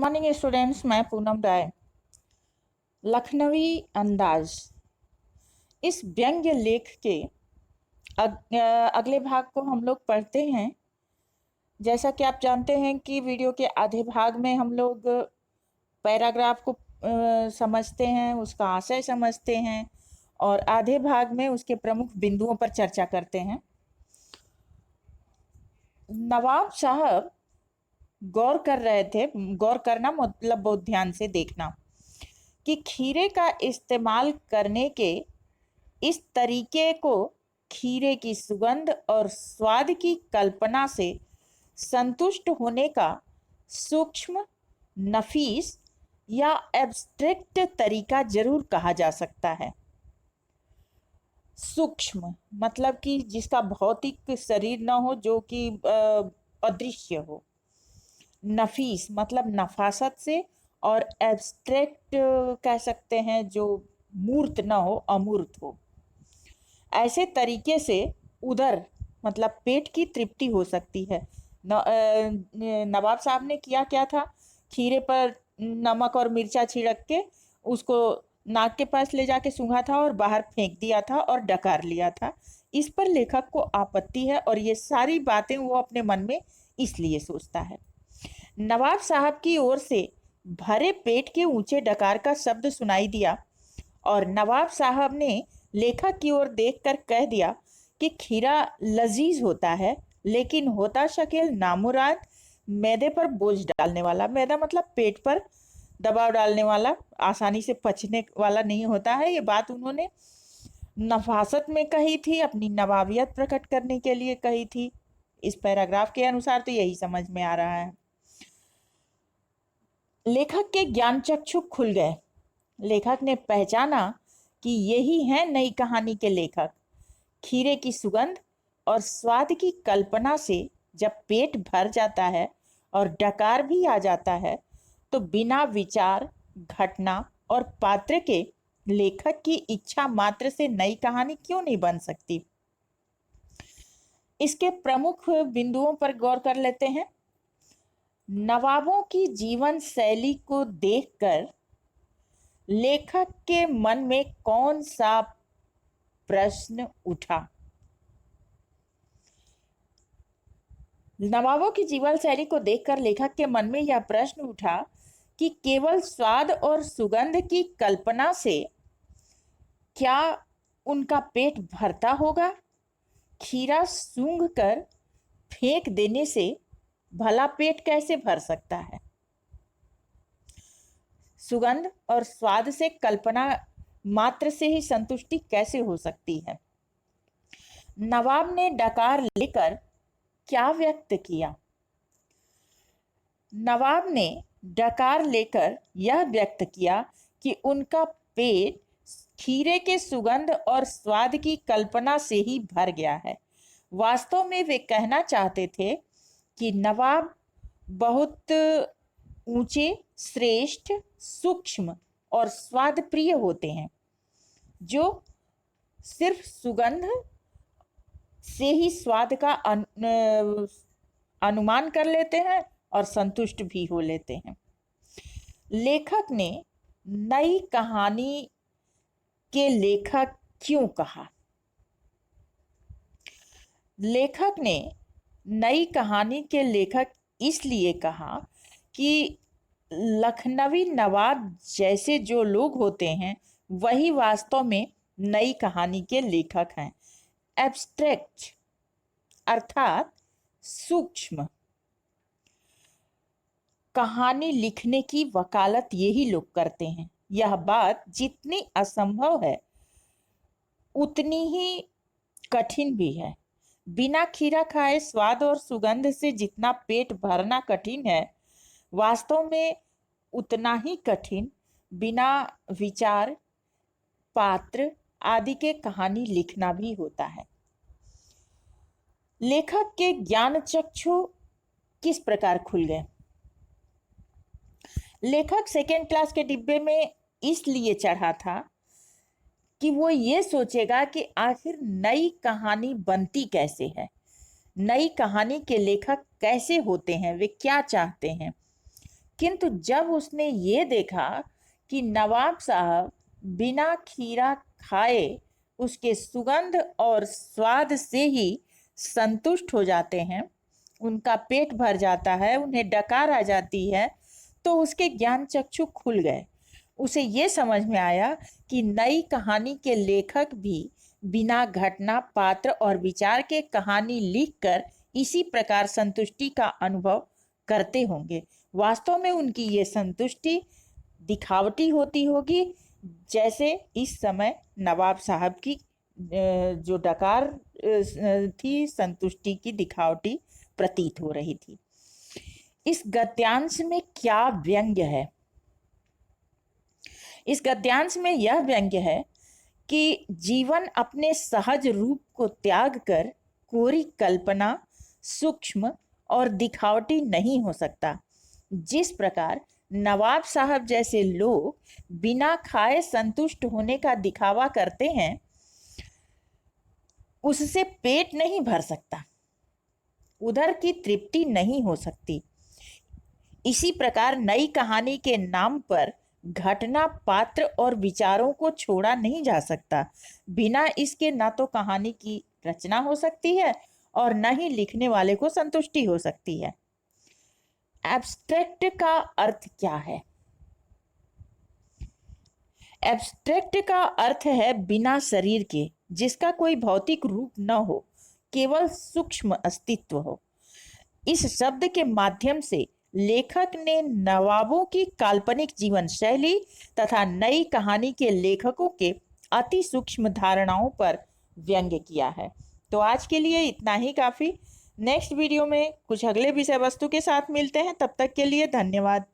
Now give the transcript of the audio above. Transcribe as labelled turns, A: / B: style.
A: Morning students, मैं पूनम राय। लखनवी अंदाज इस व्यंग्य लेख के अगले भाग को हम लोग पढ़ते हैं। जैसा कि आप जानते हैं कि वीडियो के आधे भाग में हम लोग पैराग्राफ को समझते हैं, उसका आशय समझते हैं और आधे भाग में उसके प्रमुख बिंदुओं पर चर्चा करते हैं। नवाब साहब गौर कर रहे थे, गौर करना मतलब बहुत ध्यान से देखना, कि खीरे का इस्तेमाल करने के इस तरीके को खीरे की सुगंध और स्वाद की कल्पना से संतुष्ट होने का सूक्ष्म, नफीस या एब्स्ट्रैक्ट तरीका जरूर कहा जा सकता है। सूक्ष्म मतलब कि जिसका भौतिक शरीर न हो, जो कि अदृश्य हो। नफीस मतलब नफासत से, और एब्स्ट्रैक्ट कह सकते हैं जो मूर्त न हो, अमूर्त हो। ऐसे तरीके से उधर मतलब पेट की तृप्ति हो सकती है। नवाब साहब ने किया क्या था, खीरे पर नमक और मिर्चा छिड़क के उसको नाक के पास ले जाके सूंघा था और बाहर फेंक दिया था और डकार लिया था। इस पर लेखक को आपत्ति है और ये सारी बातें वो अपने मन में इसलिए सोचता है। नवाब साहब की ओर से भरे पेट के ऊंचे डकार का शब्द सुनाई दिया और नवाब साहब ने लेखक की ओर देखकर कह दिया कि खीरा लजीज होता है, लेकिन होता शकील नामुराद मैदे पर बोझ डालने वाला। मैदा मतलब पेट पर दबाव डालने वाला, आसानी से पचने वाला नहीं होता है। ये बात उन्होंने नफासत में कही थी, अपनी नवाबियत प्रकट करने के लिए कही थी। इस पैराग्राफ के अनुसार तो यही समझ में आ रहा है। लेखक के ज्ञान चक्षु खुल गए। लेखक ने पहचाना कि यही है नई कहानी के लेखक। खीरे की सुगंध और स्वाद की कल्पना से जब पेट भर जाता है और डकार भी आ जाता है, तो बिना विचार, घटना और पात्र के लेखक की इच्छा मात्र से नई कहानी क्यों नहीं बन सकती। इसके प्रमुख बिंदुओं पर गौर कर लेते हैं। नवाबों की जीवन शैली को देखकर लेखक के मन में कौन सा प्रश्न उठा। नवाबों की जीवन शैली को देखकर लेखक के मन में यह प्रश्न उठा कि केवल स्वाद और सुगंध की कल्पना से क्या उनका पेट भरता होगा। खीरा सूंघ कर फेंक देने से भला पेट कैसे भर सकता है। सुगंध और स्वाद से कल्पना मात्र से ही संतुष्टि कैसे हो सकती है। नवाब ने डकार लेकर क्या व्यक्त किया। नवाब ने डकार लेकर यह व्यक्त किया कि उनका पेट खीरे के सुगंध और स्वाद की कल्पना से ही भर गया है। वास्तव में वे कहना चाहते थे कि नवाब बहुत ऊंचे, श्रेष्ठ, सूक्ष्म और स्वाद प्रिय होते हैं, जो सिर्फ सुगंध से ही स्वाद का अनुमान कर लेते हैं और संतुष्ट भी हो लेते हैं। लेखक ने नई कहानी के लेखक क्यों कहा। लेखक ने नई कहानी के लेखक इसलिए कहा कि लखनवी नवाब जैसे जो लोग होते हैं वही वास्तव में नई कहानी के लेखक हैं। एब्स्ट्रैक्ट अर्थात सूक्ष्म कहानी लिखने की वकालत यही लोग करते हैं। यह बात जितनी असंभव है उतनी ही कठिन भी है। बिना खीरा खाए स्वाद और सुगंध से जितना पेट भरना कठिन है, वास्तव में उतना ही कठिन बिना विचार, पात्र आदि के कहानी लिखना भी होता है। लेखक के ज्ञान चक्षु किस प्रकार खुल गए। लेखक सेकेंड क्लास के डिब्बे में इसलिए चढ़ा था कि वो ये सोचेगा कि आखिर नई कहानी बनती कैसे है, नई कहानी के लेखक कैसे होते हैं, वे क्या चाहते हैं, किंतु जब उसने ये देखा कि नवाब साहब बिना खीरा खाए उसके सुगंध और स्वाद से ही संतुष्ट हो जाते हैं, उनका पेट भर जाता है, उन्हें डकार आ जाती है, तो उसके ज्ञान चक्षु खुल गए। उसे ये समझ में आया कि नई कहानी के लेखक भी बिना घटना, पात्र और विचार के कहानी लिखकर इसी प्रकार संतुष्टि का अनुभव करते होंगे। वास्तव में उनकी ये संतुष्टि दिखावटी होती होगी, जैसे इस समय नवाब साहब की जो डकार थी, संतुष्टि की दिखावटी प्रतीत हो रही थी। इस गद्यांश में क्या व्यंग्य है? इस गद्यांश में यह व्यंग्य है कि जीवन अपने सहज रूप को त्याग कर कोरी कल्पना, सूक्ष्म और दिखावटी नहीं हो सकता। जिस प्रकार नवाब साहब जैसे लोग बिना खाए संतुष्ट होने का दिखावा करते हैं, उससे पेट नहीं भर सकता, उधर की तृप्ति नहीं हो सकती। इसी प्रकार नई कहानी के नाम पर घटना, पात्र और विचारों को छोड़ा नहीं जा सकता। बिना इसके ना तो कहानी की रचना हो सकती है और न ही लिखने वाले को संतुष्टि हो सकती है। एब्स्ट्रैक्ट का अर्थ क्या है? एब्स्ट्रैक्ट का अर्थ है बिना शरीर के, जिसका कोई भौतिक रूप न हो, केवल सूक्ष्म अस्तित्व हो। इस शब्द के माध्यम से लेखक ने नवाबों की काल्पनिक जीवन शैली तथा नई कहानी के लेखकों के अति सूक्ष्म धारणाओं पर व्यंग्य किया है। तो आज के लिए इतना ही काफ़ी। नेक्स्ट वीडियो में कुछ अगले विषय वस्तु के साथ मिलते हैं। तब तक के लिए धन्यवाद।